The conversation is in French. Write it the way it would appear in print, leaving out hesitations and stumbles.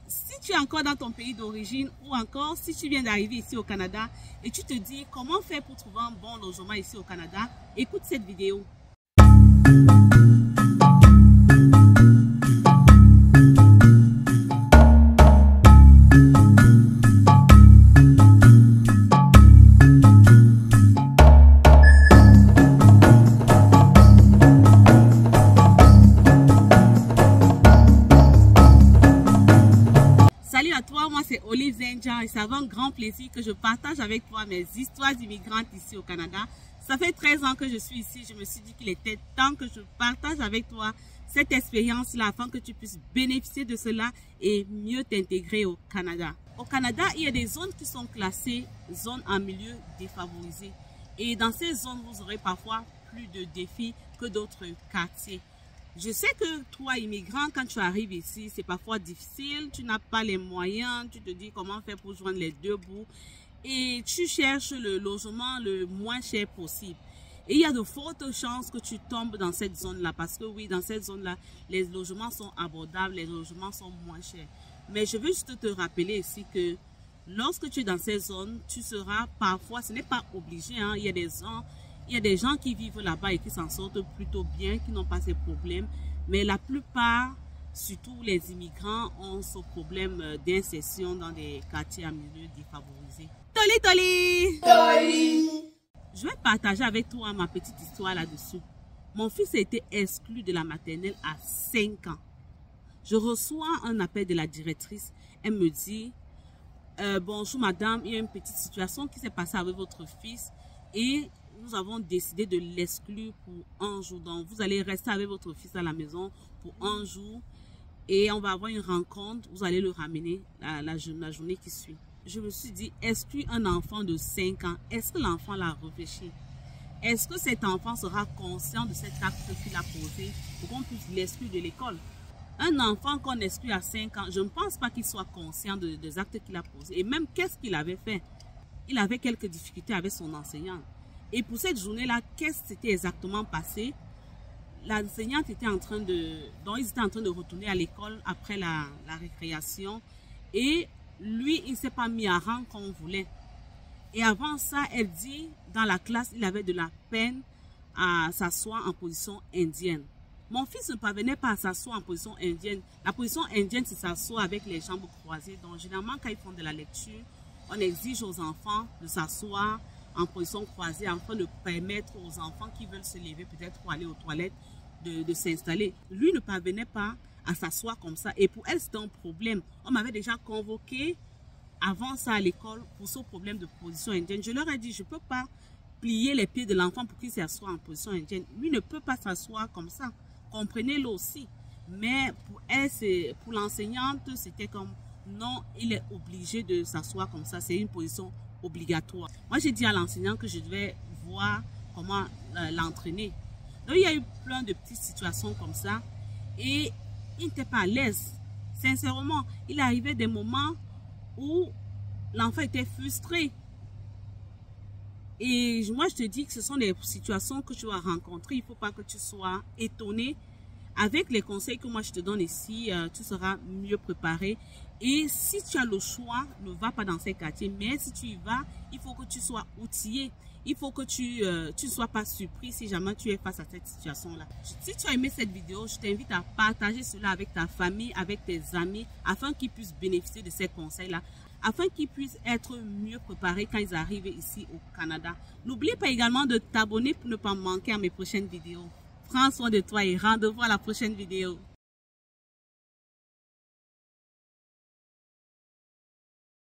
si tu es encore dans ton pays d'origine ou encore si tu viens d'arriver ici au Canada et tu te dis comment faire pour trouver un bon logement ici au Canada, écoute cette vidéo. Salut à toi, moi c'est Olive Zenja et c'est avec un grand plaisir que je partage avec toi mes histoires d'immigrantes ici au Canada. Ça fait 13 ans que je suis ici, je me suis dit qu'il était temps que je partage avec toi cette expérience-là afin que tu puisses bénéficier de cela et mieux t'intégrer au Canada. Au Canada, il y a des zones qui sont classées zones en milieu défavorisé et dans ces zones, vous aurez parfois plus de défis que d'autres quartiers. Je sais que toi, immigrant, quand tu arrives ici, c'est parfois difficile, tu n'as pas les moyens, tu te dis comment faire pour joindre les deux bouts et tu cherches le logement le moins cher possible. Et il y a de fortes chances que tu tombes dans cette zone-là parce que oui, dans cette zone-là, les logements sont abordables, les logements sont moins chers. Mais je veux juste te rappeler ici que lorsque tu es dans ces zones, tu seras parfois, ce n'est pas obligé, hein, il y a des gens qui vivent là-bas et qui s'en sortent plutôt bien, qui n'ont pas ces problèmes. Mais la plupart, surtout les immigrants, ont ce problème d'insertion dans des quartiers à milieu défavorisés. Toli, toli! Toli! Je vais partager avec toi ma petite histoire là-dessus. Mon fils a été exclu de la maternelle à 5 ans. Je reçois un appel de la directrice. Elle me dit, bonjour madame, il y a une petite situation qui s'est passée avec votre fils et nous avons décidé de l'exclure pour un jour. Donc, vous allez rester avec votre fils à la maison pour un jour et on va avoir une rencontre. Vous allez le ramener la journée qui suit. Je me suis dit, exclure un enfant de 5 ans, est-ce que l'enfant l'a réfléchi? Est-ce que cet enfant sera conscient de cet acte qu'il a posé pour qu'on puisse l'exclure de l'école? Un enfant qu'on exclut à 5 ans, je ne pense pas qu'il soit conscient des actes qu'il a posés. Et même, qu'est-ce qu'il avait fait? Il avait quelques difficultés avec son enseignant. Et pour cette journée-là, qu'est-ce qui s'était exactement passé? L'enseignante était en train de... Donc, ils étaient en train de retourner à l'école après la récréation. Et lui, il ne s'est pas mis à rang comme on voulait. Et avant ça, elle dit, dans la classe, il avait de la peine à s'asseoir en position indienne. Mon fils ne parvenait pas à s'asseoir en position indienne. La position indienne, c'est s'asseoir avec les jambes croisées. Donc, généralement, quand ils font de la lecture, on exige aux enfants de s'asseoir en position croisée afin de permettre aux enfants qui veulent se lever peut-être pour aller aux toilettes de s'installer. Lui ne parvenait pas à s'asseoir comme ça et pour elle c'était un problème. On m'avait déjà convoqué avant ça à l'école pour ce problème de position indienne. Je leur ai dit je ne peux pas plier les pieds de l'enfant pour qu'il s'assoie en position indienne. Lui ne peut pas s'asseoir comme ça. Comprenez-le aussi. Mais pour elle, pour l'enseignante, c'était comme non, il est obligé de s'asseoir comme ça. C'est une position obligatoire. Moi, j'ai dit à l'enseignant que je devais voir comment l'entraîner. Donc, il y a eu plein de petites situations comme ça et il n'était pas à l'aise. Sincèrement, il arrivait des moments où l'enfant était frustré. Et moi, je te dis que ce sont des situations que tu vas rencontrer. Il ne faut pas que tu sois étonné. Avec les conseils que moi je te donne ici, tu seras mieux préparé. Et si tu as le choix, ne va pas dans ces quartiers. Mais si tu y vas, il faut que tu sois outillé. Il faut que tu ne sois pas surpris si jamais tu es face à cette situation-là. Si tu as aimé cette vidéo, je t'invite à partager cela avec ta famille, avec tes amis, afin qu'ils puissent bénéficier de ces conseils-là, afin qu'ils puissent être mieux préparés quand ils arrivent ici au Canada. N'oublie pas également de t'abonner pour ne pas manquer à mes prochaines vidéos. Prends soin de toi et rendez-vous à la prochaine vidéo.